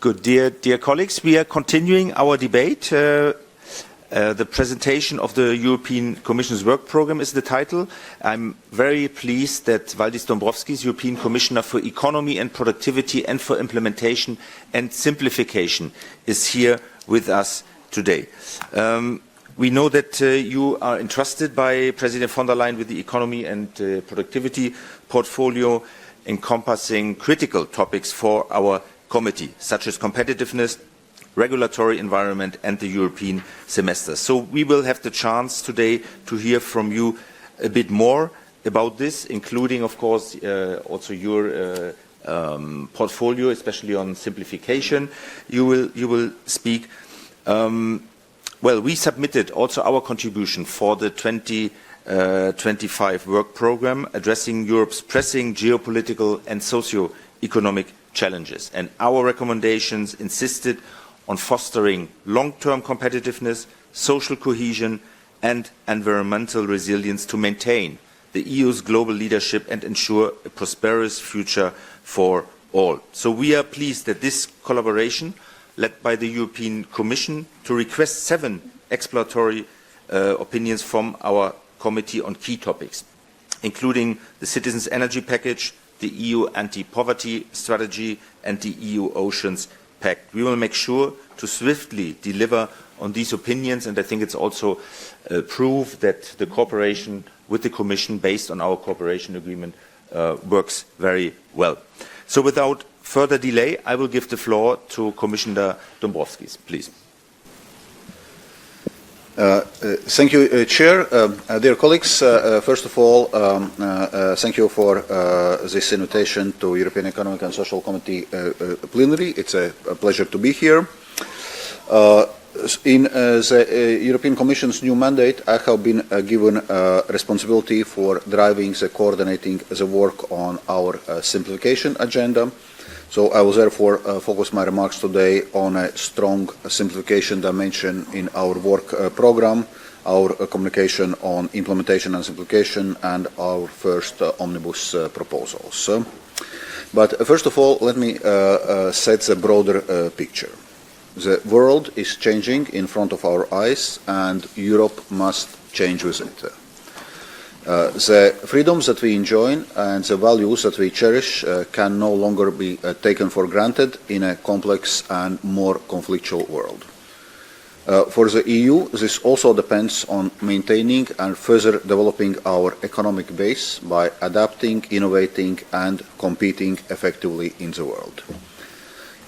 Good, dear colleagues, we are continuing our debate. The presentation of the European Commission's work program is the title. I'm very pleased that Valdis Dombrovskis, European Commissioner for Economy and Productivity and for Implementation and Simplification, is here with us today. We know that you are entrusted by President von der Leyen with the economy and productivity portfolio encompassing critical topics for our committee, such as competitiveness, regulatory environment and the European semester. So we will have the chance today to hear from you a bit more about this, including, of course, also your portfolio, especially on simplification. You will speak. Well, we submitted also our contribution for the 2025 work program addressing Europe's pressing geopolitical and socio-economic challenges. And our recommendations insisted on fostering long-term competitiveness, social cohesion and environmental resilience to maintain the EU's global leadership and ensure a prosperous future for all. So we are pleased that this collaboration, led by the European Commission, to request 7 exploratory opinions from our committee on key topics, including the Citizens' Energy Package, the EU Anti-Poverty Strategy and the EU Oceans Pact. We will make sure to swiftly deliver on these opinions, and I think it's also proof that the cooperation with the Commission based on our cooperation agreement works very well. So without further delay, I will give the floor to Commissioner Dombrovskis, please. Thank you, Chair. Dear colleagues, first of all, thank you for this invitation to European Economic and Social Committee plenary. It's a pleasure to be here. In the European Commission's new mandate, I have been given responsibility for driving the coordinating the work on our simplification agenda. So I will therefore focus my remarks today on a strong simplification dimension in our work program, our communication on implementation and simplification, and our first omnibus proposals. But first of all, let me set the broader picture. The world is changing in front of our eyes, and Europe must change with it. The freedoms that we enjoy and the values that we cherish can no longer be taken for granted in a complex and more conflictual world. For the EU, this also depends on maintaining and further developing our economic base by adapting, innovating and competing effectively in the world.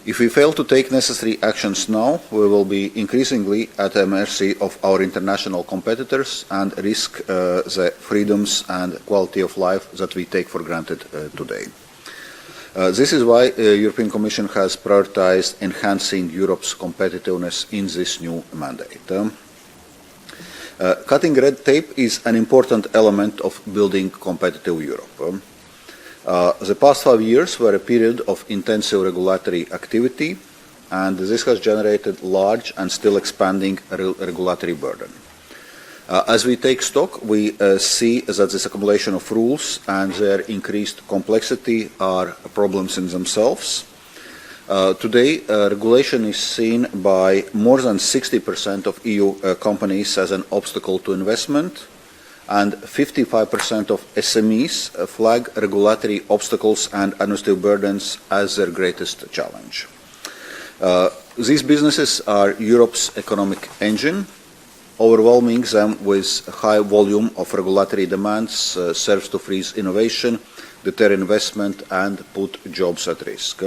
If we fail to take necessary actions now, we will be increasingly at the mercy of our international competitors and risk the freedoms and quality of life that we take for granted today. This is why the European Commission has prioritized enhancing Europe's competitiveness in this new mandate. Cutting red tape is an important element of building competitive Europe. The past 5 years were a period of intensive regulatory activity, and this has generated large and still expanding regulatory burden. As we take stock, we see that this accumulation of rules and their increased complexity are problems in themselves. Today, regulation is seen by more than 60% of EU companies as an obstacle to investment, and 55% of SMEs flag regulatory obstacles and administrative burdens as their greatest challenge. These businesses are Europe's economic engine. Overwhelming them with a high volume of regulatory demands serves to freeze innovation, deter investment and put jobs at risk.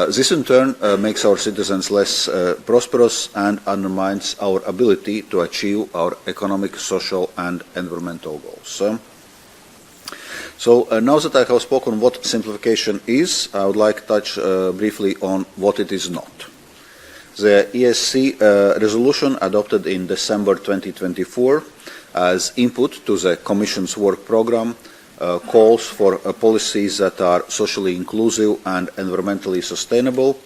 This in turn makes our citizens less prosperous and undermines our ability to achieve our economic, social and environmental goals. So now that I have spoken what simplification is, I would like to touch briefly on what it is not. The ESC resolution adopted in December 2024 as input to the Commission's work programme calls for policies that are socially inclusive and environmentally sustainable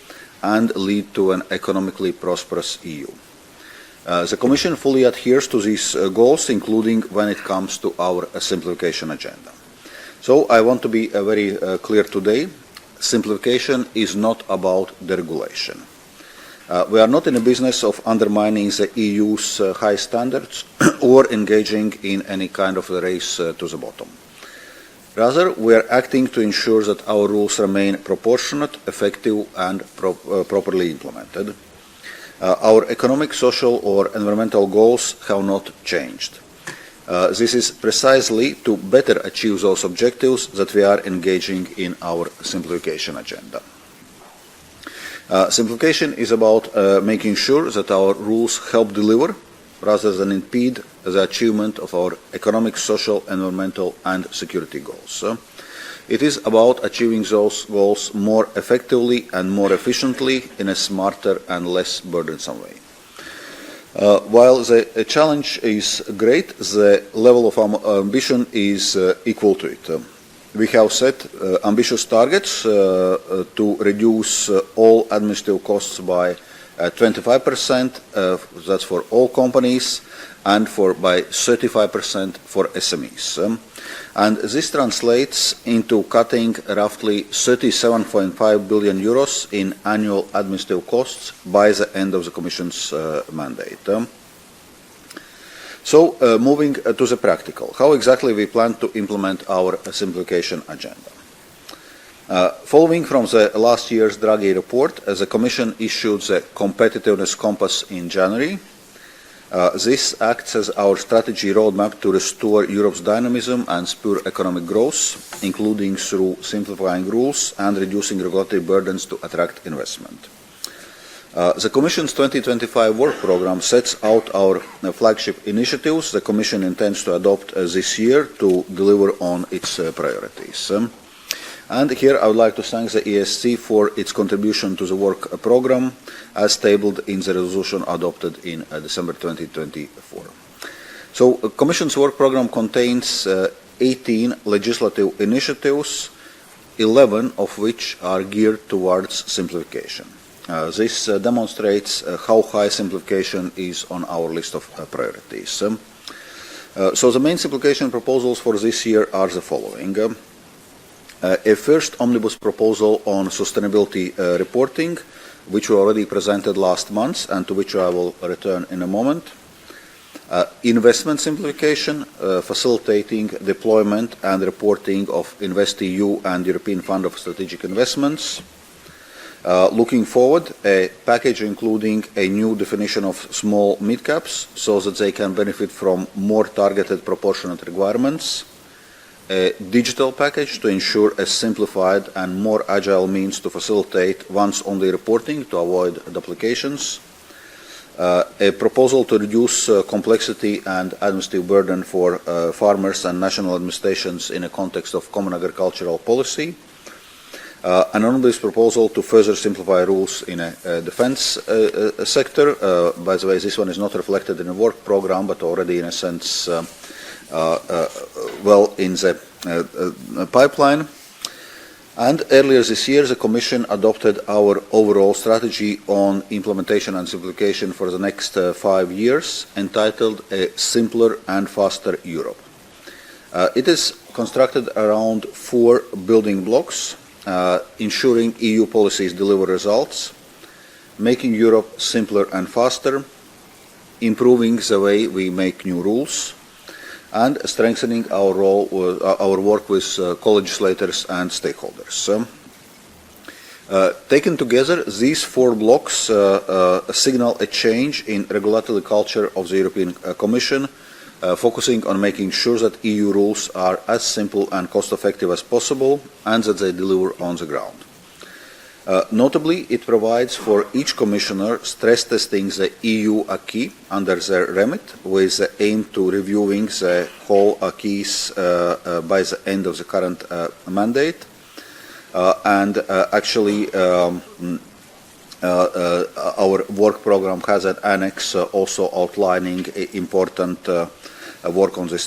and lead to an economically prosperous EU. The Commission fully adheres to these goals, including when it comes to our simplification agenda. So I want to be very clear today. simplification is not about deregulation. We are not in the business of undermining the EU's high standards or engaging in any kind of a race to the bottom. Rather, we are acting to ensure that our rules remain proportionate, effective and properly implemented. Our economic, social or environmental goals have not changed. This is precisely to better achieve those objectives that we are engaging in our simplification agenda. Simplification is about making sure that our rules help deliver rather than impede the achievement of our economic, social, environmental and security goals. It is about achieving those goals more effectively and more efficiently in a smarter and less burdensome way. While the challenge is great, the level of ambition is equal to it. We have set ambitious targets to reduce all administrative costs by 25%, that's for all companies, and by 35% for SMEs. And this translates into cutting roughly 37.5 billion euros in annual administrative costs by the end of the Commission's mandate. So, moving to the practical, how exactly we plan to implement our simplification agenda. Following from the last year's Draghi report, the Commission issued the Competitiveness Compass in January. This acts as our strategy roadmap to restore Europe's dynamism and spur economic growth, including through simplifying rules and reducing regulatory burdens to attract investment. The Commission's 2025 work programme sets out our flagship initiatives the Commission intends to adopt this year to deliver on its priorities. And here I would like to thank the ESC for its contribution to the work programme as tabled in the resolution adopted in December 2024. So the Commission's work programme contains 18 legislative initiatives, 11 of which are geared towards simplification. This demonstrates how high simplification is on our list of priorities. So the main simplification proposals for this year are the following. A first omnibus proposal on sustainability reporting, which we already presented last month and to which I will return in a moment. Investment simplification, facilitating deployment and reporting of InvestEU and European Fund of Strategic Investments. Looking forward, a package including a new definition of small mid-caps so that they can benefit from more targeted proportionate requirements. A digital package to ensure a simplified and more agile means to facilitate once-only reporting to avoid duplications. A proposal to reduce complexity and administrative burden for farmers and national administrations in a context of common agricultural policy. An omnibus proposal to further simplify rules in a defence sector. By the way, this one is not reflected in the work programme, but already in a sense well in the pipeline. And earlier this year, the Commission adopted our overall strategy on implementation and simplification for the next 5 years, entitled A Simpler and Faster Europe. It is constructed around 4 building blocks: ensuring EU policies deliver results, making Europe simpler and faster, improving the way we make new rules, and strengthening our work with co-legislators and stakeholders. Taken together, these 4 blocks signal a change in regulatory culture of the European Commission, focusing on making sure that EU rules are as simple and cost-effective as possible and that they deliver on the ground. Notably, it provides for each Commissioner stress testing the EU acquis under their remit with the aim to reviewing the whole acquis by the end of the current mandate. Actually, our work programme has an annex also outlining important work on this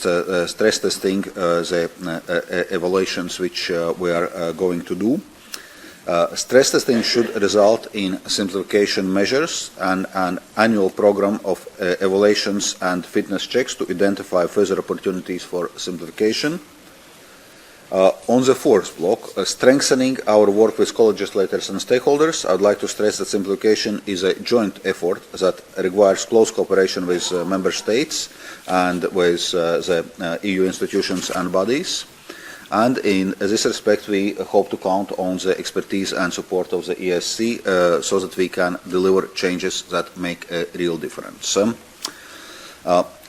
stress testing, the evaluations which we are going to do. Stress testing should result in simplification measures and an annual programme of evaluations and fitness checks to identify further opportunities for simplification. On the fourth block, strengthening our work with co-legislators and stakeholders, I would like to stress that simplification is a joint effort that requires close cooperation with member states and with the EU institutions and bodies. And in this respect, we hope to count on the expertise and support of the ESC so that we can deliver changes that make a real difference.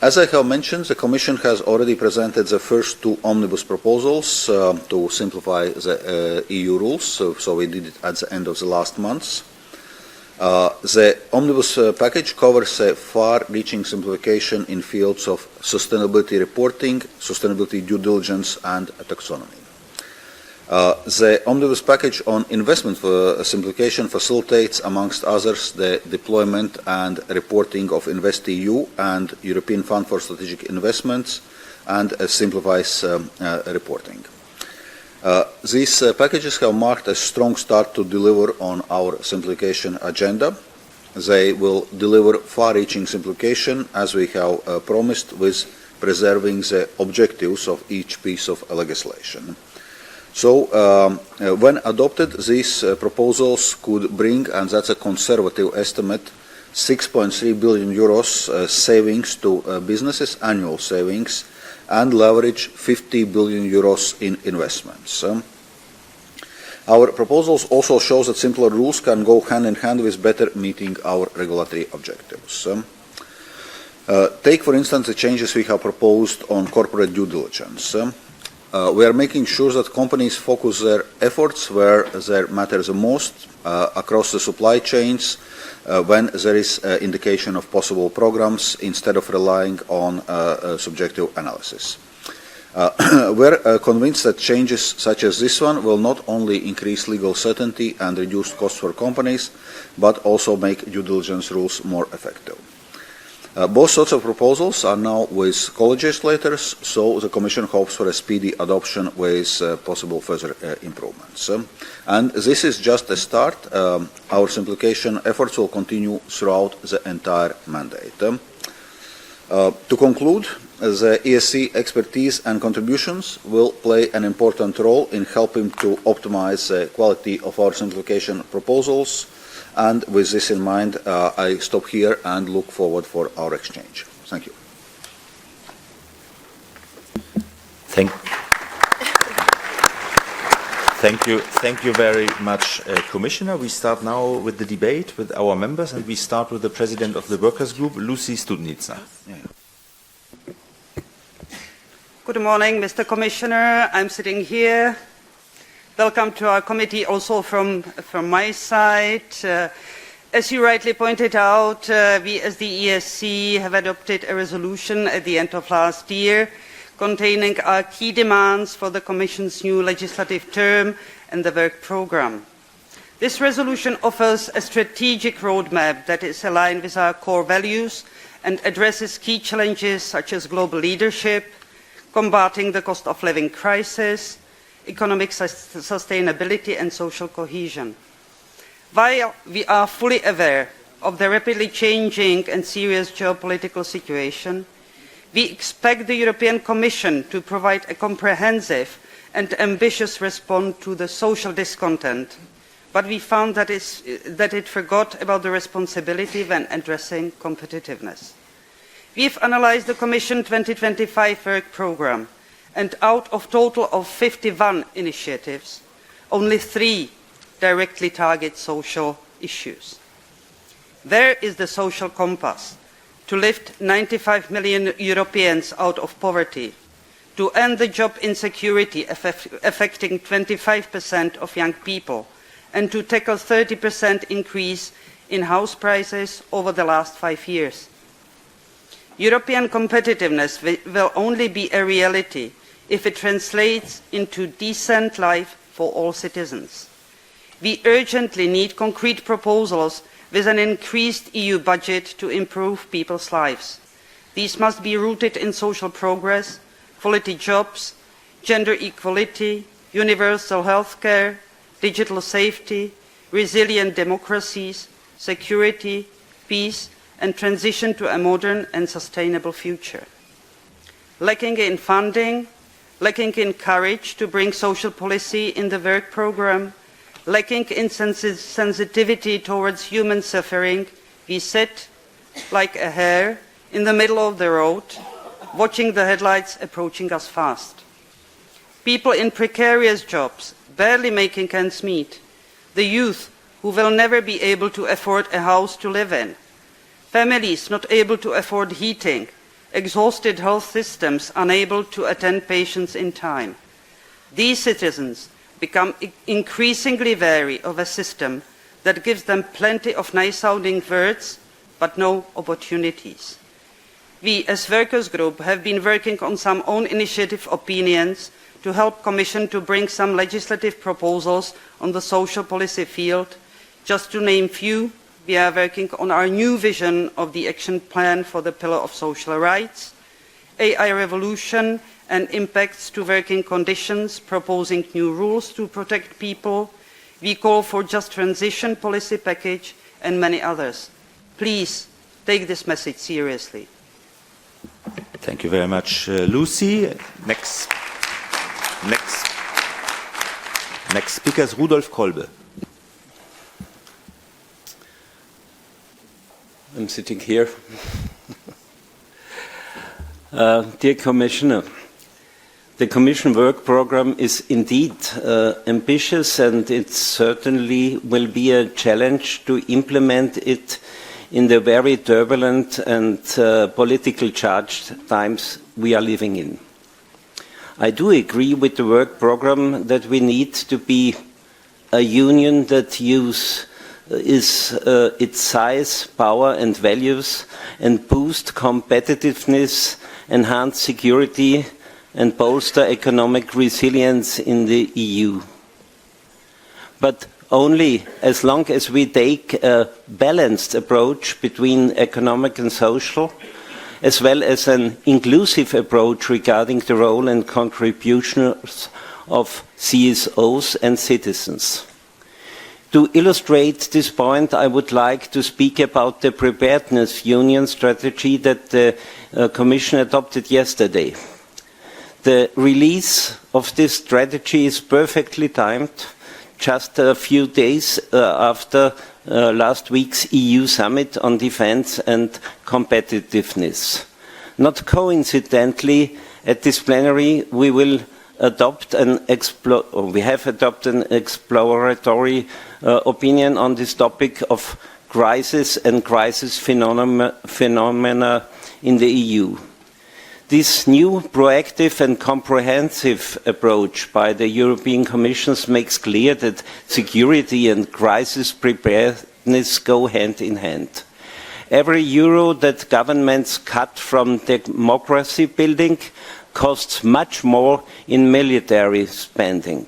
As I have mentioned, the Commission has already presented the first two omnibus proposals to simplify the EU rules, so we did it at the end of the last month. The omnibus package covers a far-reaching simplification in fields of sustainability reporting, sustainability due diligence, and taxonomy. The omnibus package on investment simplification facilitates, amongst others, the deployment and reporting of InvestEU and European Fund for Strategic Investments, and simplifies reporting. These packages have marked a strong start to deliver on our simplification agenda. They will deliver far-reaching simplification, as we have promised, with preserving the objectives of each piece of legislation. So, when adopted, these proposals could bring, and that's a conservative estimate, 6.3 billion euros savings to businesses, annual savings, and leverage 50 billion euros in investments. Our proposals also show that simpler rules can go hand in hand with better meeting our regulatory objectives. Take, for instance, the changes we have proposed on corporate due diligence. We are making sure that companies focus their efforts where they matter the most across the supply chains when there is indication of possible programs instead of relying on subjective analysis. We're convinced that changes such as this one will not only increase legal certainty and reduce costs for companies, but also make due diligence rules more effective. Both sorts of proposals are now with co-legislators, so the Commission hopes for a speedy adoption with possible further improvements. And this is just a start. Our simplification efforts will continue throughout the entire mandate. To conclude, the ESC expertise and contributions will play an important role in helping to optimize the quality of our simplification proposals. And with this in mind, I stop here and look forward for our exchange. Thank you. Thank you very much, Commissioner. We start now with the debate with our members, and we start with the President of the Workers' Group, Lucy Studnica. Good morning, Mr. Commissioner. I'm sitting here. Welcome to our committee also from my side. As you rightly pointed out, we as the ESC have adopted a resolution at the end of last year containing our key demands for the Commission's new legislative term and the work programme. This resolution offers a strategic roadmap that is aligned with our core values and addresses key challenges such as global leadership, combating the cost of living crisis, economic sustainability and social cohesion. While we are fully aware of the rapidly changing and serious geopolitical situation, we expect the European Commission to provide a comprehensive and ambitious response to the social discontent, but we found that it forgot about the responsibility when addressing competitiveness. We have analysed the Commission 2025 work programme, and out of a total of 51 initiatives, only 3 directly target social issues. Where is the social compass to lift 95 million Europeans out of poverty, to end the job insecurity affecting 25% of young people, and to tackle 30% increase in house prices over the last 5 years? European competitiveness will only be a reality if it translates into decent life for all citizens. We urgently need concrete proposals with an increased EU budget to improve people's lives. These must be rooted in social progress, quality jobs, gender equality, universal health care, digital safety, resilient democracies, security, peace, and transition to a modern and sustainable future. Lacking in funding, lacking in courage to bring social policy in the work programme, lacking in sensitivity towards human suffering, we sit like a hare in the middle of the road, watching the headlights approaching us fast. People in precarious jobs, barely making ends meet, the youth who will never be able to afford a house to live in, families not able to afford heating, exhausted health systems unable to attend patients in time. These citizens become increasingly wary of a system that gives them plenty of nice-sounding words, but no opportunities. We, as Workers' Group, have been working on some own initiative opinions to help Commission to bring some legislative proposals on the social policy field. Just to name few, we are working on our new vision of the action plan for the pillar of social rights, AI revolution and impacts to working conditions, proposing new rules to protect people. We call for just transition policy package and many others. Please take this message seriously. Thank you very much, Lucy. Next speaker is Rudolf Kolbe. I'm sitting here. Dear Commissioner, the Commission work programme is indeed ambitious, and it certainly will be a challenge to implement it in the very turbulent and politically charged times we are living in. I do agree with the work programme that we need to be a union that uses its size, power and values and boost competitiveness, enhance security and bolster economic resilience in the EU. But only as long as we take a balanced approach between economic and social, as well as an inclusive approach regarding the role and contributions of CSOs and citizens. To illustrate this point, I would like to speak about the Preparedness Union strategy that the Commission adopted yesterday. The release of this strategy is perfectly timed, just a few days after last week's EU summit on defence and competitiveness. Not coincidentally, at this plenary we have adopted an exploratory opinion on this topic of crisis and crisis phenomena in the EU. This new proactive and comprehensive approach by the European Commission makes clear that security and crisis preparedness go hand in hand. Every euro that governments cut from democracy building costs much more in military spending.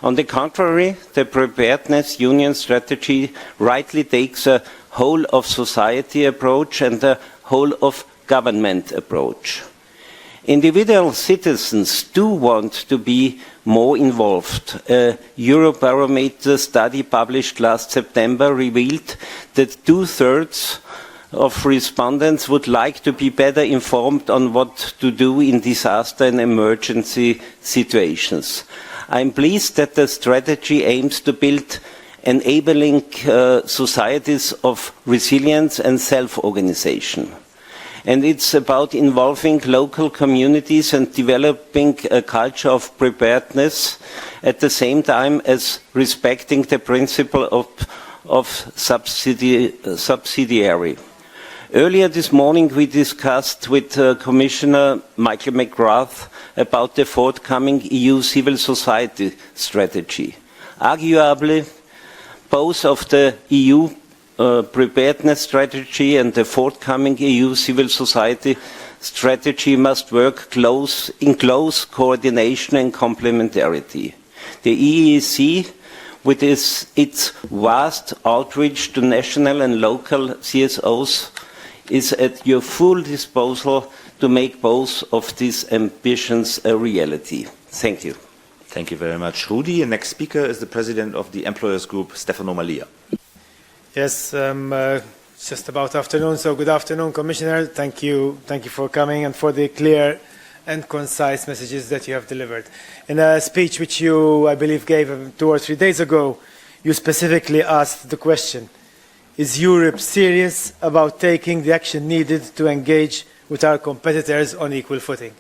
On the contrary, the Preparedness Union strategy rightly takes a whole of society approach and a whole of government approach. Individual citizens do want to be more involved. A Eurobarometer study published last September revealed that 2/3 of respondents would like to be better informed on what to do in disaster and emergency situations. I am pleased that the strategy aims to build enabling societies of resilience and self-organization. And it's about involving local communities and developing a culture of preparedness at the same time as respecting the principle of subsidiary. Earlier this morning we discussed with Commissioner Michael McGrath about the forthcoming EU civil society strategy. Arguably, both of the EU preparedness strategy and the forthcoming EU civil society strategy must work in close coordination and complementarity. The EEC, with its vast outreach to national and local CSOs, is at your full disposal to make both of these ambitions a reality. Thank you. Thank you very much, Rudi. The next speaker is the President of the Employers Group, Stefano Malia. Yes, it's just about afternoon, so good afternoon, Commissioner. Thank you for coming and for the clear and concise messages that you have delivered. In a speech which you, I believe, gave 2 or 3 days ago, you specifically asked the question, is Europe serious about taking the action needed to engage with our competitors on equal footing?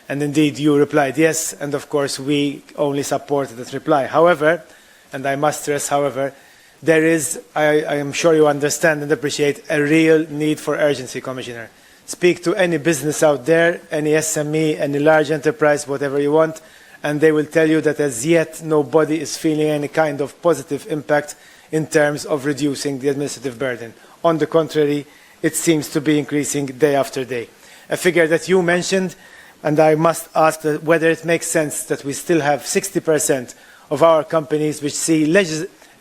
And indeed, you replied yes, and of course we only supported that reply. However, and I must stress, however, there is, I am sure you understand and appreciate, a real need for urgency, Commissioner. Speak to any business out there, any SME, any large enterprise, whatever you want, and they will tell you that as yet nobody is feeling any kind of positive impact in terms of reducing the administrative burden. On the contrary, it seems to be increasing day after day. A figure that you mentioned, and I must ask whether it makes sense that we still have 60% of our companies which see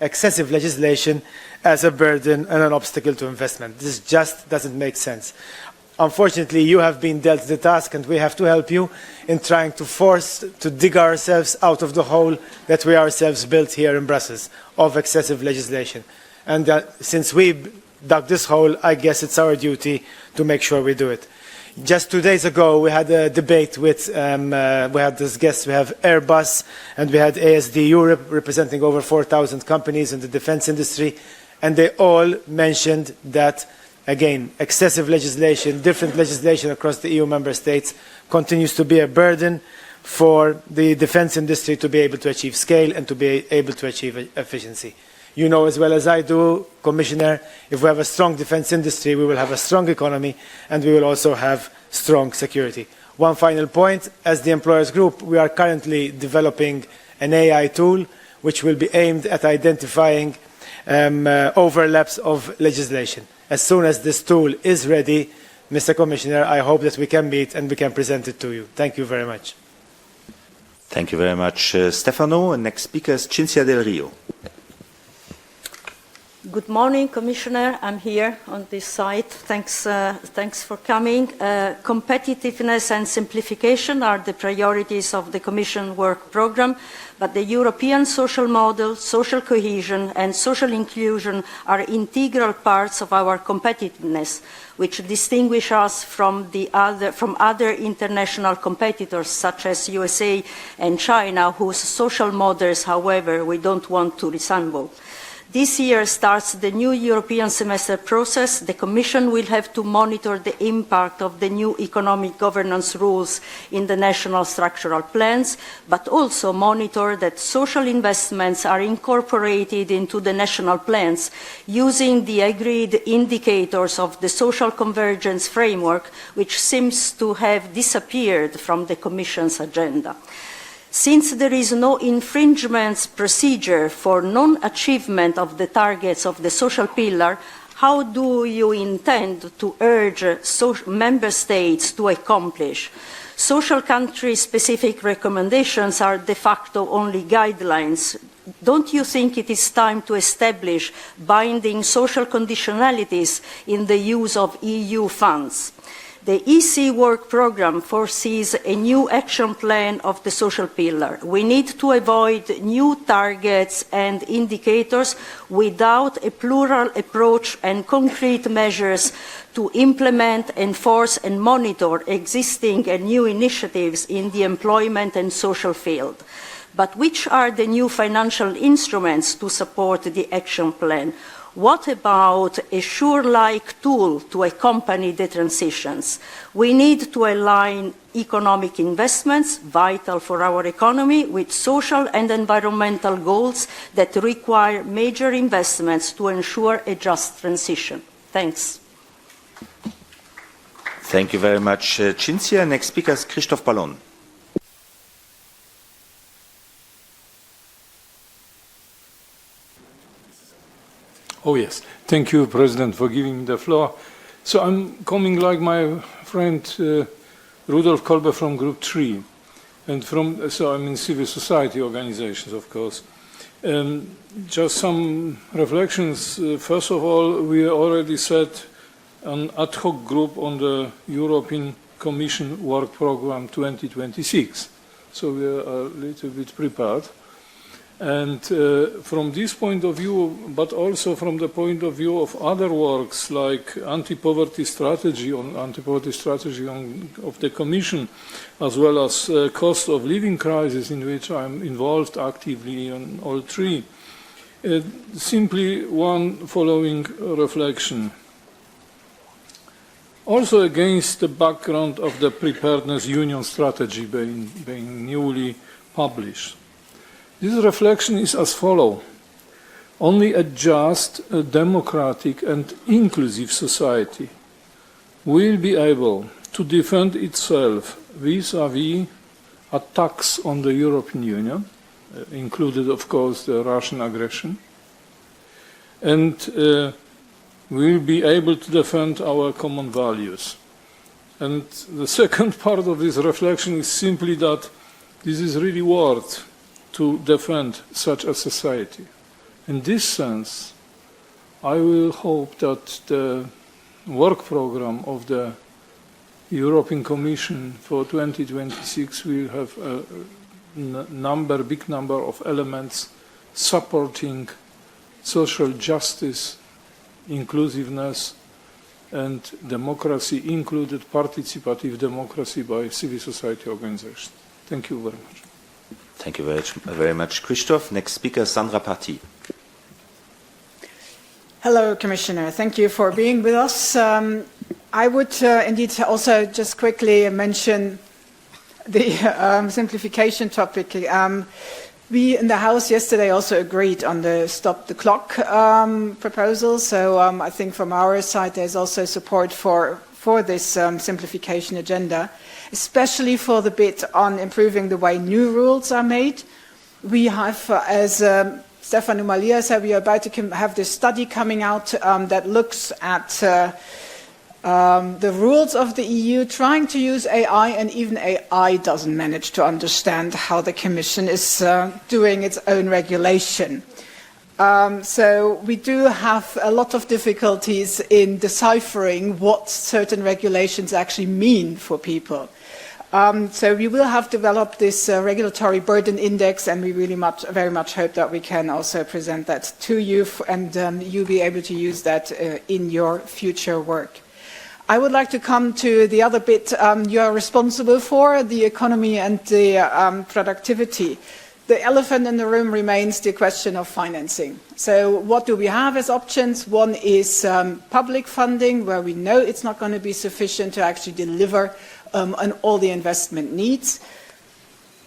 excessive legislation as a burden and an obstacle to investment. This just doesn't make sense. Unfortunately, you have been dealt the task, and we have to help you in trying to force to dig ourselves out of the hole that we ourselves built here in Brussels of excessive legislation. And since we dug this hole, I guess it's our duty to make sure we do it. Just 2 days ago, we had a debate with, we had as guests, we have Airbus, and we had ASD Europe, representing over 4,000 companies in the defense industry, and they all mentioned that, again, excessive legislation, different legislation across the EU member states continues to be a burden for the defense industry to be able to achieve scale and to be able to achieve efficiency. You know as well as I do, Commissioner, if we have a strong defense industry, we will have a strong economy and we will also have strong security. One final point, as the Employers Group, we are currently developing an AI tool which will be aimed at identifying overlaps of legislation. As soon as this tool is ready, Mr. Commissioner, I hope that we can meet and we can present it to you. Thank you very much. Thank you very much, Stefano. And next speaker is Cinzia Del Rio. Good morning, Commissioner. I'm here on this side. Thanks for coming. Competitiveness and simplification are the priorities of the Commission work programme, but the European social model, social cohesion and social inclusion are integral parts of our competitiveness, which distinguish us from other international competitors such as USA and China, whose social models, however, we don't want to resemble. This year starts the new European semester process. The Commission will have to monitor the impact of the new economic governance rules in the national structural plans, but also monitor that social investments are incorporated into the national plans using the agreed indicators of the social convergence framework, which seems to have disappeared from the Commission's agenda. Since there is no infringement procedure for non-achievement of the targets of the social pillar, how do you intend to urge member states to accomplish? Social country-specific recommendations are de facto only guidelines. Don't you think it is time to establish binding social conditionalities in the use of EU funds? The EC work programme foresees a new action plan of the social pillar. We need to avoid new targets and indicators without a plural approach and concrete measures to implement, enforce and monitor existing and new initiatives in the employment and social field. But which are the new financial instruments to support the action plan? What about a SURE-like tool to accompany the transitions? We need to align economic investments, vital for our economy, with social and environmental goals that require major investments to ensure a just transition. Thanks. Thank you very much, Cinzia. Next speaker is Christoph Ballon. Oh, yes. Thank you, President, for giving me the floor. So I'm coming like my friend Rudolf Kolbe from Group 3. And so I'm in civil society organizations, of course. Just some reflections. First of all, we already set an ad hoc group on the European Commission Work Programme 2026. So we are a little bit prepared. And from this point of view, but also from the point of view of other works like anti-poverty strategy of the Commission, as well as cost of living crisis, in which I'm involved actively on all three, simply one following reflection. Also against the background of the Preparedness Union strategy being newly published. This reflection is as follows. Only a just, a democratic and inclusive society will be able to defend itself vis-à-vis attacks on the European Union, included of course the Russian aggression, and will be able to defend our common values. And the second part of this reflection is simply that this is really worth to defend such a society. In this sense, I will hope that the work program of the European Commission for 2026 will have a big number of elements supporting social justice, inclusiveness, and democracy, included participative democracy by civil society organizations. Thank you very much. Thank you very much, Christoph. Next speaker, Sandra Parti. Hello, Commissioner. Thank you for being with us. I would indeed also just quickly mention the simplification topic. We in the House yesterday also agreed on the stop the clock proposal. So I think from our side there's also support for this simplification agenda, especially for the bit on improving the way new rules are made. We have, as Stefan Umalia said, we are about to have this study coming out that looks at the rules of the EU trying to use AI, and even AI doesn't manage to understand how the Commission is doing its own regulation. So we do have a lot of difficulties in deciphering what certain regulations actually mean for people. So we will have developed this regulatory burden index, and we really very much hope that we can also present that to you, and you'll be able to use that in your future work. I would like to come to the other bit you are responsible for, the economy and the productivity. The elephant in the room remains the question of financing. So what do we have as options? One is public funding, where we know it's not going to be sufficient to actually deliver on all the investment needs.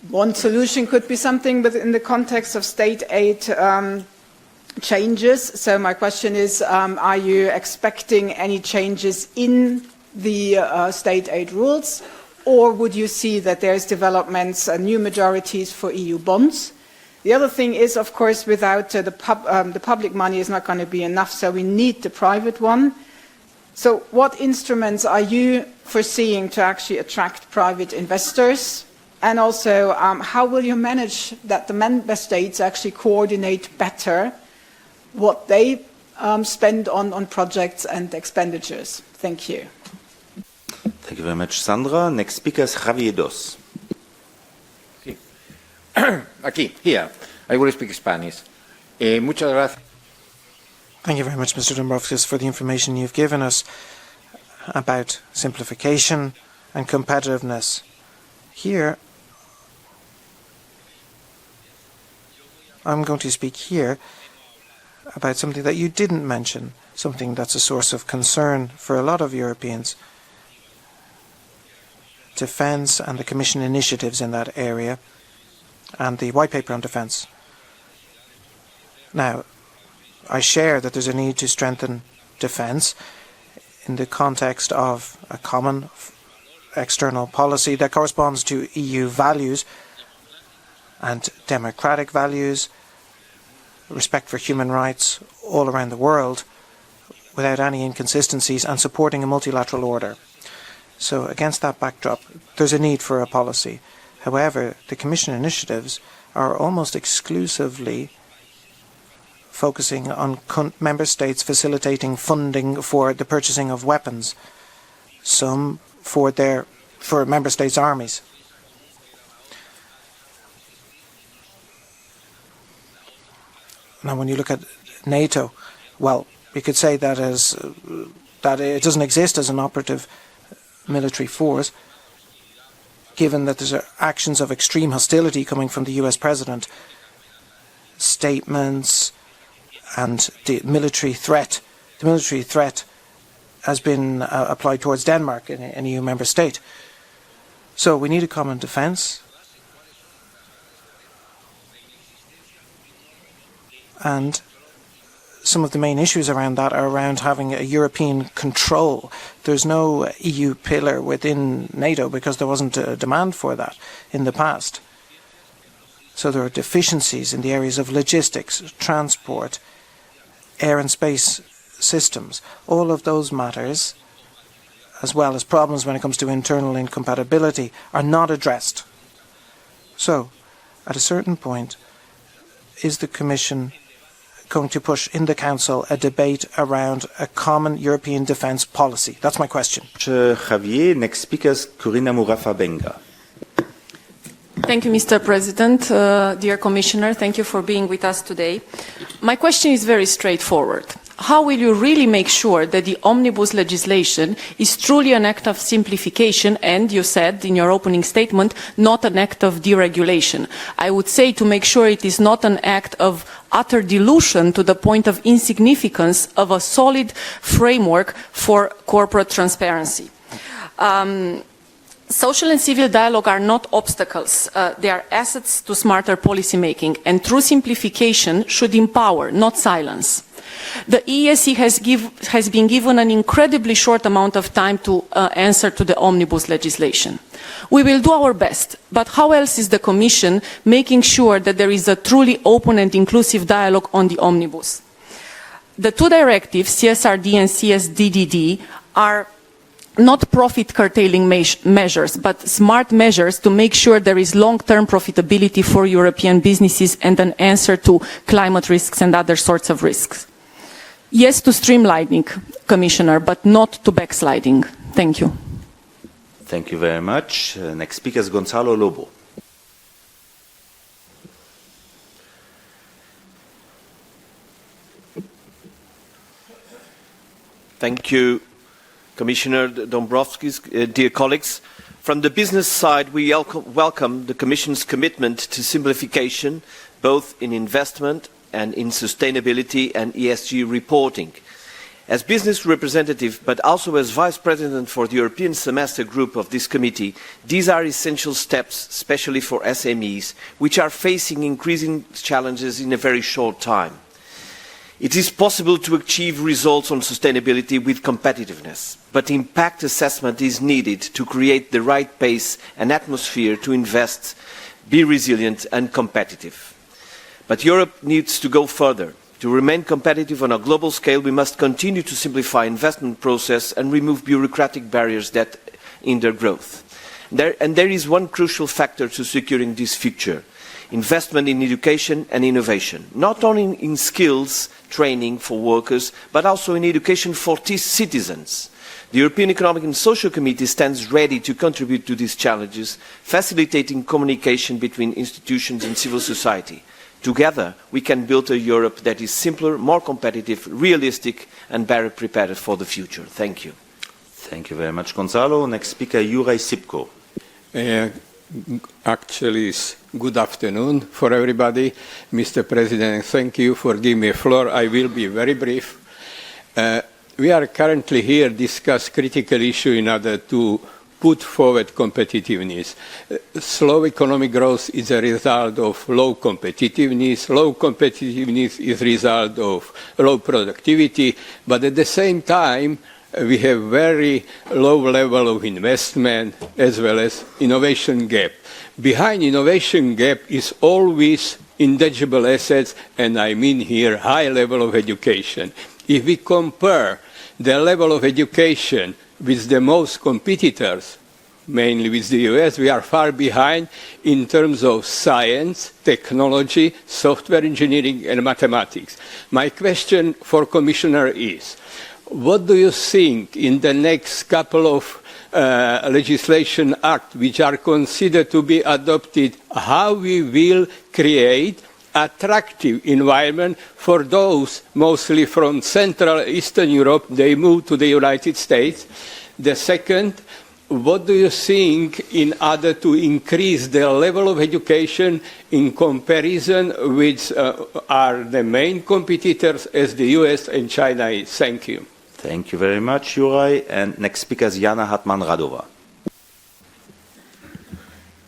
One solution could be something within the context of state aid changes. So my question is, are you expecting any changes in the state aid rules? Or would you see that there's developments, new majorities for EU bonds? The other thing is, of course, without the public money is not going to be enough, so we need the private one. So what instruments are you foreseeing to actually attract private investors? And also, how will you manage that the member states actually coordinate better what they spend on projects and expenditures? Thank you. Thank you very much, Sandra. Next speaker is Javier Dos. Here. I will speak Spanish. Muchas gracias. Thank you very much, Mr. Dombrovskis, for the information you've given us about simplification and competitiveness. Here, I'm going to speak here about something that you didn't mention, something that's a source of concern for a lot of Europeans. Defence and the Commission initiatives in that area, and the white paper on defence. Now, I share that there's a need to strengthen defence in the context of a common external policy that corresponds to EU values and democratic values, respect for human rights all around the world, without any inconsistencies, and supporting a multilateral order. So against that backdrop, there's a need for a policy. However, the Commission initiatives are almost exclusively focusing on member states facilitating funding for the purchasing of weapons, some for member states' armies. Now, when you look at NATO, well, we could say that that it doesn't exist as an operative military force, given that there's actions of extreme hostility coming from the US president, statements, and the military threat. The military threat has been applied towards Denmark, an EU member state. So we need a common defence. And some of the main issues around that are around having a European control. There's no EU pillar within NATO because there wasn't a demand for that in the past. So there are deficiencies in the areas of logistics, transport, air and space systems. All of those matters, as well as problems when it comes to internal incompatibility, are not addressed. So, at a certain point, is the Commission going to push in the Council a debate around a common European defence policy? That's my question. Javier, next speaker is Corina Murafa-Benga. Thank you, Mr. President. Dear Commissioner, thank you for being with us today. My question is very straightforward. How will you really make sure that the omnibus legislation is truly an act of simplification and, you said in your opening statement, not an act of deregulation? I would say to make sure it is not an act of utter dilution to the point of insignificance of a solid framework for corporate transparency. Social and civil dialogue are not obstacles. They are assets to smarter policy making, and true simplification should empower, not silence. The ESC has been given an incredibly short amount of time to answer to the omnibus legislation. We will do our best, but how else is the Commission making sure that there is a truly open and inclusive dialogue on the omnibus? The two directives, CSRD and CSDDD, are not profit curtailing measures, but smart measures to make sure there is long-term profitability for European businesses and an answer to climate risks and other sorts of risks. Yes to streamlining, Commissioner, but not to backsliding. Thank you. Thank you very much. Next speaker is Gonzalo Lobo. Thank you, Commissioner Dombrovskis, dear colleagues. From the business side, we welcome the Commission's commitment to simplification, both in investment and in sustainability and ESG reporting. As business representative, but also as Vice President for the European Semester Group of this committee, these are essential steps, especially for SMEs, which are facing increasing challenges in a very short time. It is possible to achieve results on sustainability with competitiveness, but impact assessment is needed to create the right pace and atmosphere to invest, be resilient and competitive. But Europe needs to go further. To remain competitive on a global scale, we must continue to simplify investment process and remove bureaucratic barriers that hinder growth. There is one crucial factor to securing this future: investment in education and innovation, not only in skills training for workers, but also in education for citizens. The European Economic and Social Committee stands ready to contribute to these challenges, facilitating communication between institutions and civil society. Together, we can build a Europe that is simpler, more competitive, realistic, and better prepared for the future. Thank you. Thank you very much, Gonzalo. Next speaker, Juraj Sipko. Actually, it's good afternoon for everybody. Mr. President, thank you for giving me a floor. I will be very brief. We are currently here to discuss critical issue in order to put forward competitiveness. Slow economic growth is a result of low competitiveness. Low competitiveness is a result of low productivity. But at the same time, we have very low level of investment as well as innovation gap. Behind innovation gap is always intangible assets, and I mean here high level of education. If we compare the level of education with the most competitors, mainly with the US, we are far behind in terms of science, technology, software engineering, and mathematics. My question for Commissioner is, what do you think in the next couple of legislation acts which are considered to be adopted, how we will create attractive environment for those mostly from Central Eastern Europe. They move to the United States. The second, what do you think in order to increase the level of education in comparison with are the main competitors as the US and China is? Thank you. Thank you very much, Juraj. And next speaker is Jana Hartmann-Radova.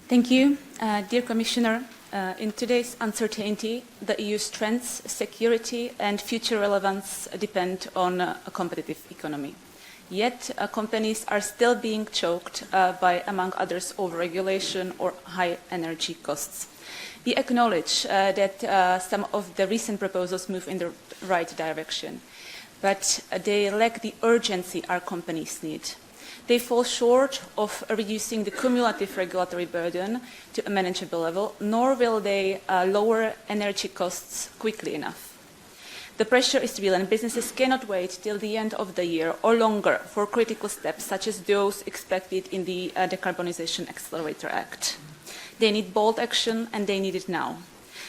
Thank you. Dear Commissioner, in today's uncertainty, the EU's strengths, security and future relevance depend on a competitive economy. Yet, companies are still being choked by, among others, overregulation or high energy costs. We acknowledge that some of the recent proposals move in the right direction, but they lack the urgency our companies need. They fall short of reducing the cumulative regulatory burden to a manageable level, nor will they lower energy costs quickly enough. The pressure is real and businesses cannot wait till the end of the year or longer for critical steps such as those expected in the Decarbonisation Accelerator Act. They need bold action and they need it now.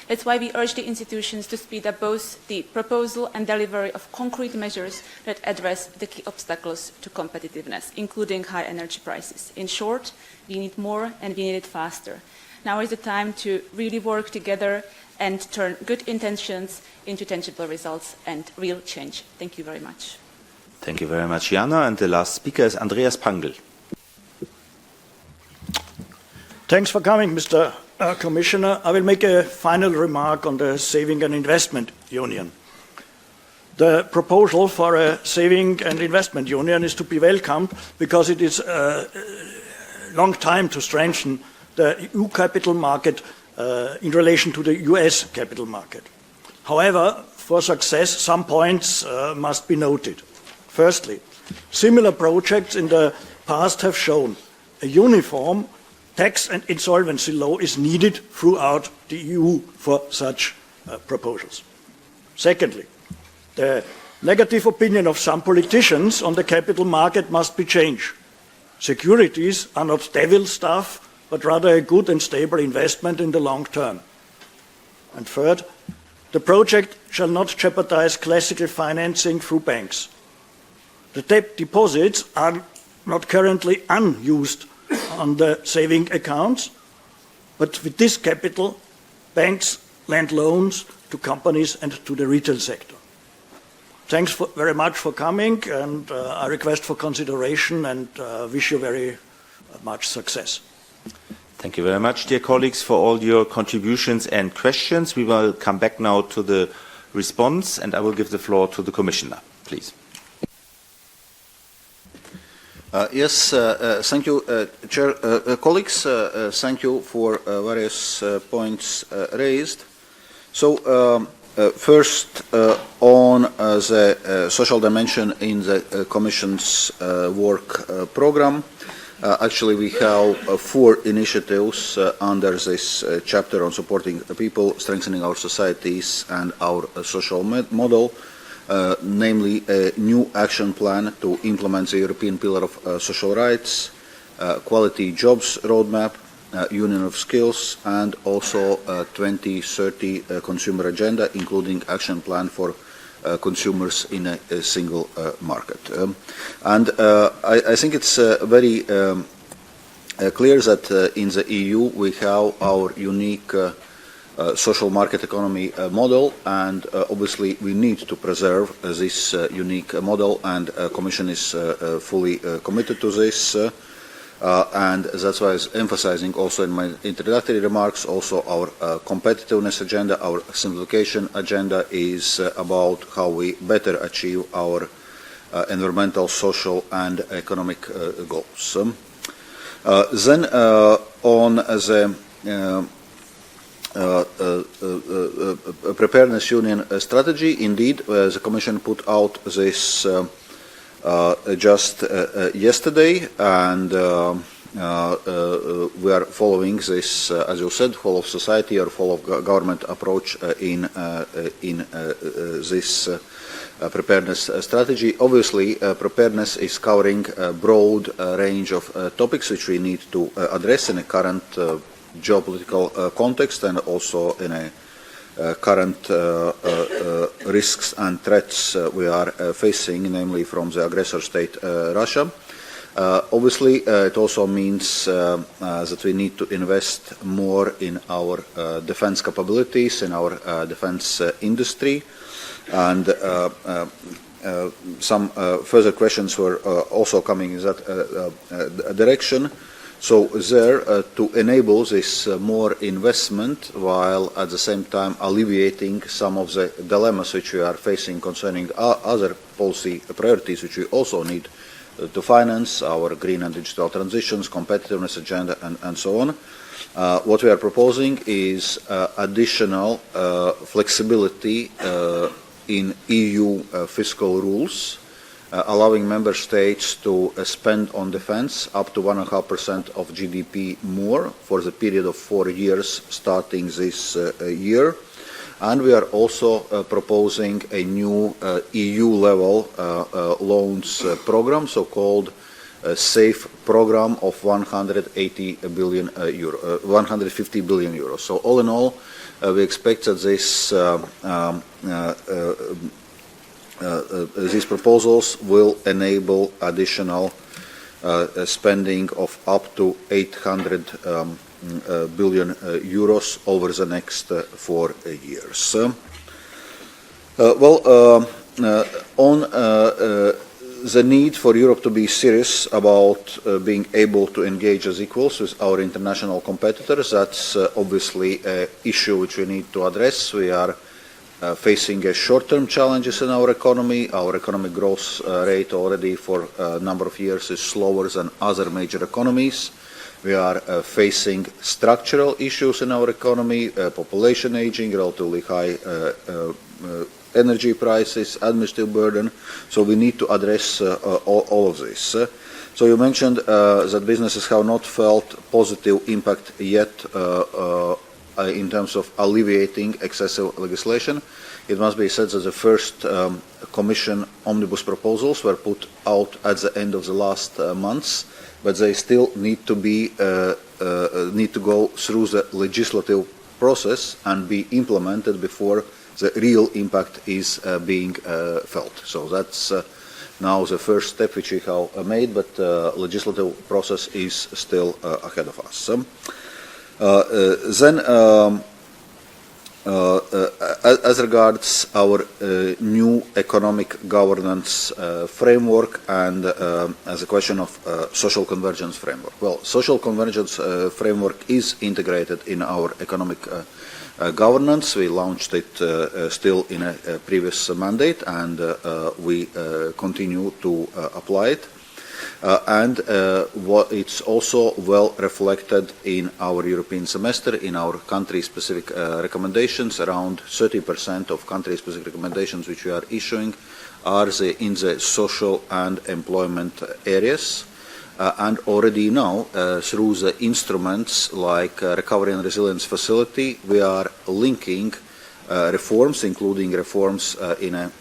That's why we urge the institutions to speed up both the proposal and delivery of concrete measures that address the key obstacles to competitiveness, including high energy prices. In short, we need more and we need it faster. Now is the time to really work together and turn good intentions into tangible results and real change. Thank you very much. Thank you very much, Jana. And the last speaker is Andreas Pangl. Thanks for coming, Mr. Commissioner. I will make a final remark on the Saving and Investment Union. The proposal for a Saving and Investment Union is to be welcomed because it is a long time to strengthen the EU capital market in relation to the US capital market. However, for success, some points must be noted. Firstly, similar projects in the past have shown a uniform tax and insolvency law is needed throughout the EU for such proposals. Secondly, the negative opinion of some politicians on the capital market must be changed. Securities are not devil stuff, but rather a good and stable investment in the long term. And third, the project shall not jeopardize classical financing through banks. The deposits are not currently unused on the saving accounts, but with this capital, banks lend loans to companies and to the retail sector. Thanks very much for coming, and I request for consideration and wish you very much success. Thank you very much, dear colleagues, for all your contributions and questions. We will come back now to the response, and I will give the floor to the Commissioner, please. Yes, thank you, Chair. Colleagues, thank you for various points raised. So, first, on the social dimension in the Commission's work program, actually we have 4 initiatives under this chapter on supporting people, strengthening our societies and our social model. Namely a new action plan to implement the European Pillar of Social Rights, Quality Jobs Roadmap, Union of Skills, and also 2030 Consumer Agenda, including action plan for consumers in a single market. I think it's very clear that in the EU we have our unique social market economy model, and obviously we need to preserve this unique model, and the Commission is fully committed to this, and that's why I was emphasizing also in my introductory remarks also our competitiveness agenda, our simplification agenda is about how we better achieve our environmental, social and economic goals. Then on the Preparedness Union strategy, indeed, the Commission put out this just yesterday, and we are following this, as you said, whole of society or whole of government approach in this preparedness strategy. Obviously, preparedness is covering a broad range of topics which we need to address in a current geopolitical context and also in a current risks and threats we are facing, namely from the aggressor state Russia. Obviously, it also means that we need to invest more in our defense capabilities, in our defense industry, and some further questions were also coming in that direction. So there, to enable this more investment, while at the same time alleviating some of the dilemmas which we are facing concerning other policy priorities which we also need to finance, our green and digital transitions, competitiveness agenda, and so on. What we are proposing is additional flexibility in EU fiscal rules, allowing member states to spend on defense up to 1.5% of GDP more for the period of 4 years starting this year. And we are also proposing a new EU-level loans program, so-called SAFE program of 150 billion euros. So all in all, we expect that these proposals will enable additional spending of up to 800 billion euros over the next 4 years. On the need for Europe to be serious about being able to engage as equals with our international competitors, that's obviously an issue which we need to address. We are facing short-term challenges in our economy. Our economic growth rate already for a number of years is slower than other major economies. We are facing structural issues in our economy, population aging, relatively high energy prices, administrative burden. So we need to address all of this. So you mentioned that businesses have not felt positive impact yet in terms of alleviating excessive legislation. It must be said that the first Commission omnibus proposals were put out at the end of the last months, but they still need to go through the legislative process and be implemented before the real impact is being felt. So that's now the first step which we have made, but the legislative process is still ahead of us. As regards our new economic governance framework and as a question of social convergence framework. Well, social convergence framework is integrated in our economic governance. We launched it still in a previous mandate, and we continue to apply it. It's also well reflected in our European semester, in our country-specific recommendations. Around 30% of country-specific recommendations which we are issuing are in the social and employment areas. And already now, through the instruments like Recovery and Resilience Facility, we are linking reforms, including reforms in a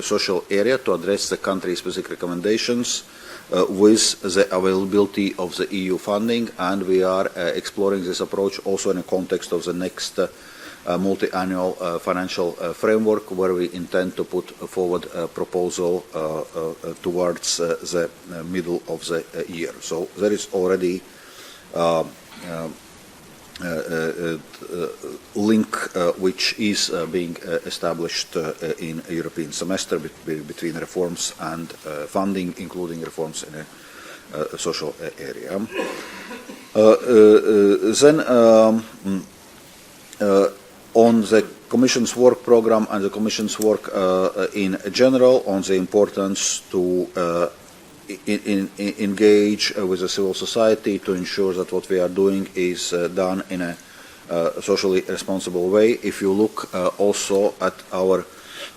social area, to address the country-specific recommendations with the availability of the EU funding, and we are exploring this approach also in the context of the next multi-annual financial framework, where we intend to put forward a proposal towards the middle of the year. So there is already link which is being established in a European semester between reforms and funding, including reforms in a social area. On the Commission's work program and the Commission's work in general, on the importance to engage with the civil society to ensure that what we are doing is done in a socially responsible way. If you look also at our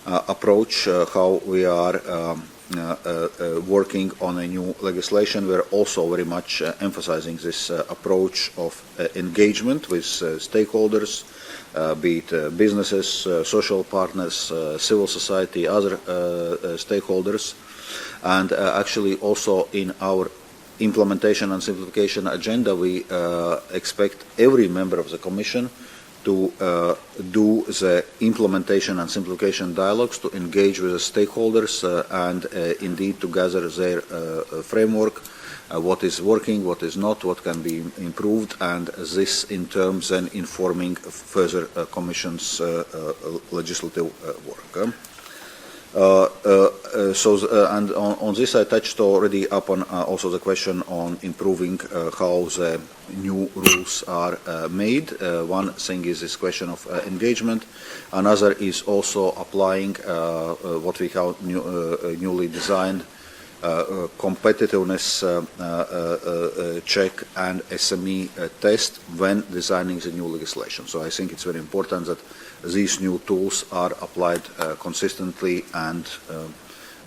approach, how we are working on a new legislation, we are also very much emphasizing this approach of engagement with stakeholders, be it businesses, social partners, civil society, other stakeholders. And actually also in our implementation and simplification agenda, we expect every member of the Commission to do the implementation and simplification dialogues, to engage with the stakeholders and indeed to gather their framework, what is working, what is not, what can be improved, and this in terms then informing further Commission's legislative work. And on this I touched already upon also the question on improving how the new rules are made. One thing is this question of engagement. Another is also applying what we have newly designed competitiveness check and SME test when designing the new legislation. So I think it's very important that these new tools are applied consistently, and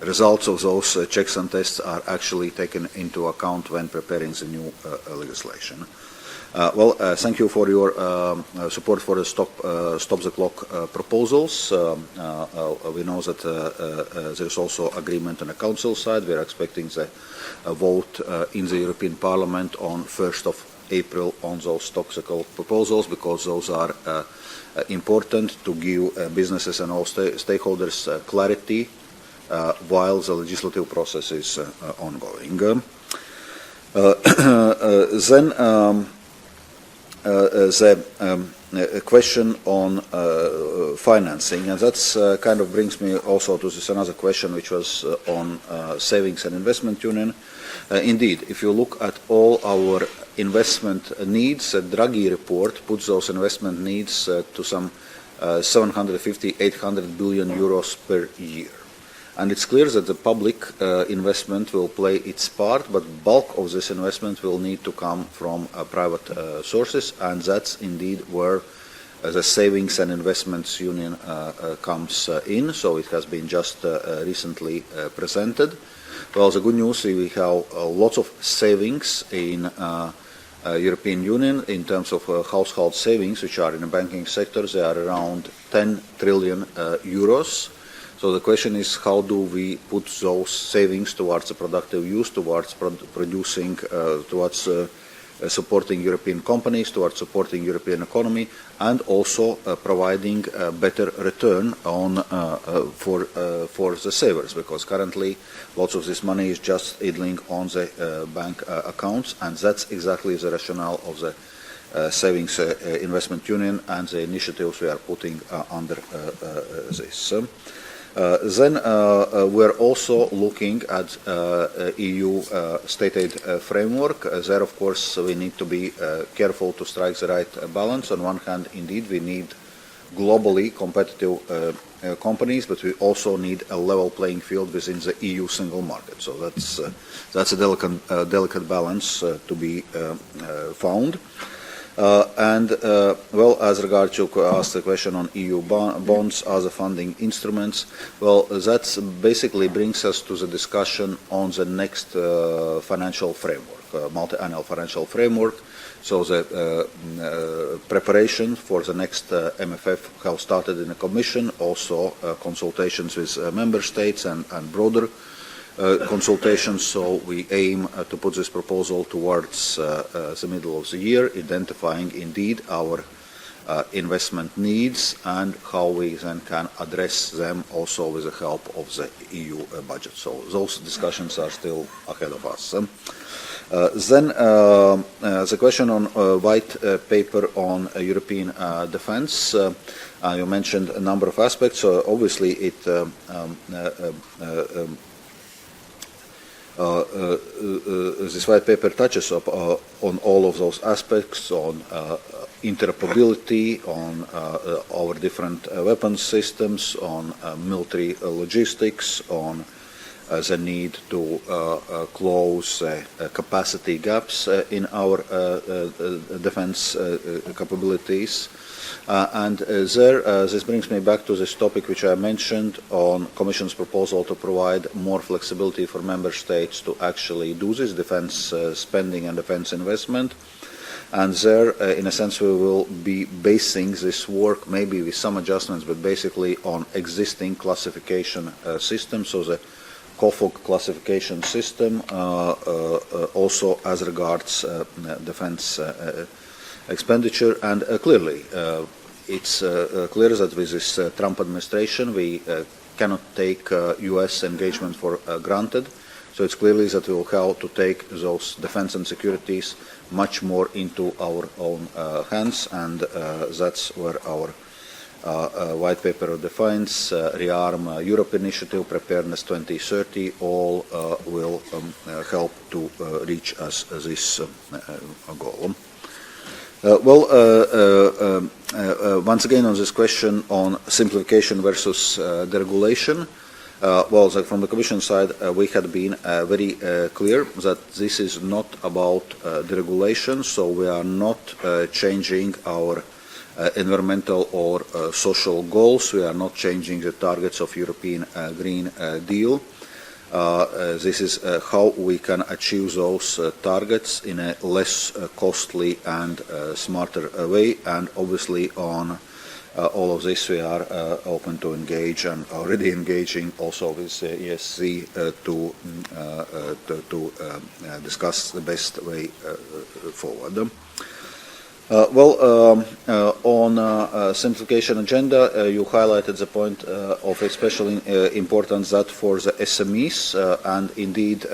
results of those checks and tests are actually taken into account when preparing the new legislation. Thank you for your support for the Stop the Clock proposals. We know that there is also agreement on the Council side. We are expecting the vote in the European Parliament on 1st of April on those Stop the Clock proposals, because those are important to give businesses and all stakeholders clarity while the legislative process is ongoing. The question on financing, and that's kind of brings me also to this another question, which was on savings and investment union. Indeed, if you look at all our investment needs, the Draghi report puts those investment needs to some 750–800 billion euros per year. And it's clear that the public investment will play its part, but bulk of this investment will need to come from private sources, and that's indeed where the Savings and Investments Union comes in. So it has been just recently presented. Well, the good news is we have lots of savings in European Union in terms of household savings, which are in the banking sector. They are around 10 trillion euros. So the question is, how do we put those savings towards a productive use, towards producing, towards supporting European companies, towards supporting European economy, and also providing a better return on for the savers, because currently lots of this money is just idling on the bank accounts, and that's exactly the rationale of the Savings Investment Union and the initiatives we are putting under this. Then we're also looking at EU state aid framework. There, of course, we need to be careful to strike the right balance. On one hand, indeed, we need globally competitive companies, but we also need a level playing field within the EU single market. So that's a delicate balance to be found. Well, as regards you asked the question on EU bonds as a funding instruments, well, that basically brings us to the discussion on the next financial framework, multi-annual financial framework. So the preparation for the next MFF have started in the Commission, also consultations with member states and broader consultations, so we aim to put this proposal towards the middle of the year, identifying indeed our investment needs and how we then can address them also with the help of the EU budget. So those discussions are still ahead of us. Then the question on white paper on European defence. You mentioned a number of aspects. Obviously, it this white paper touches on all of those aspects, on interoperability, on our different weapons systems, on military logistics, on the need to close capacity gaps in our defense capabilities. And this brings me back to this topic which I mentioned on Commission's proposal to provide more flexibility for member states to actually do this defense spending and defense investment. And there, in a sense, we will be basing this work, maybe with some adjustments, but basically on existing classification systems. So the COFOG classification system, also as regards defense expenditure, and clearly it's clear that with this Trump administration, we cannot take U.S. engagement for granted. So it's clearly that we will have to take those defense and securities much more into our own hands, and that's where our white paper of defense, Rearm Europe Initiative, Preparedness 2030, all will help to reach us this goal. Once again on this question on simplification versus deregulation, from the Commission side, we had been very clear that this is not about deregulation, so we are not changing our environmental or social goals. We are not changing the targets of European Green Deal. This is how we can achieve those targets in a less costly and smarter way, and obviously on all of this we are open to engage and already engaging also with ESC to discuss the best way forward. On simplification agenda, you highlighted the point of especial importance that for the SMEs, and indeed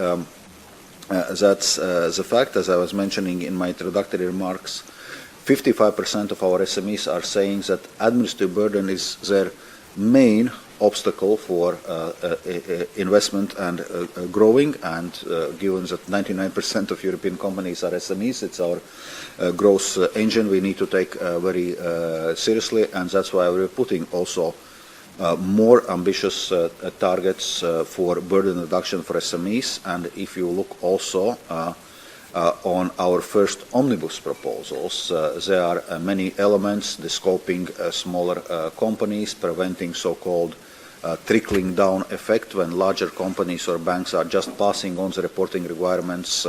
that's the fact, as I was mentioning in my introductory remarks. 55% of our SMEs are saying that administrative burden is their main obstacle for investment and growing, and given that 99% of European companies are SMEs, it's our growth engine we need to take very seriously, and that's why we're putting also more ambitious targets for burden reduction for SMEs. And if you look also on our first omnibus proposals, there are many elements, the scoping smaller companies, preventing so-called trickling down effect when larger companies or banks are just passing on the reporting requirements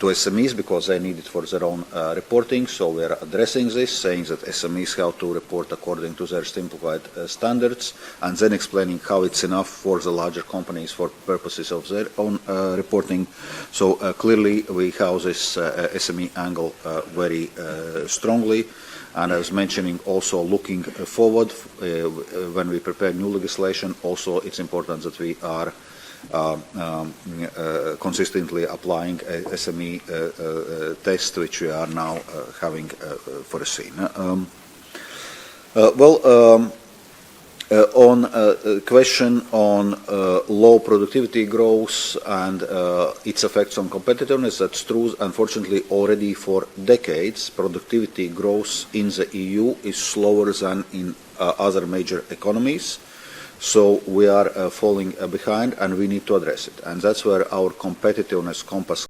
to SMEs because they need it for their own reporting. So we are addressing this, saying that SMEs have to report according to their simplified standards, and then explaining how it's enough for the larger companies for purposes of their own reporting. So clearly we have this SME angle very strongly. And I was mentioning also looking forward, when we prepare new legislation, also it's important that we are consistently applying a SME test, which we are now having foreseen. On a question on low productivity growth and its effects on competitiveness, that's true. Unfortunately, already for decades, productivity growth in the EU is slower than in other major economies. So we are falling behind, and we need to address it. And that's where our competitiveness compass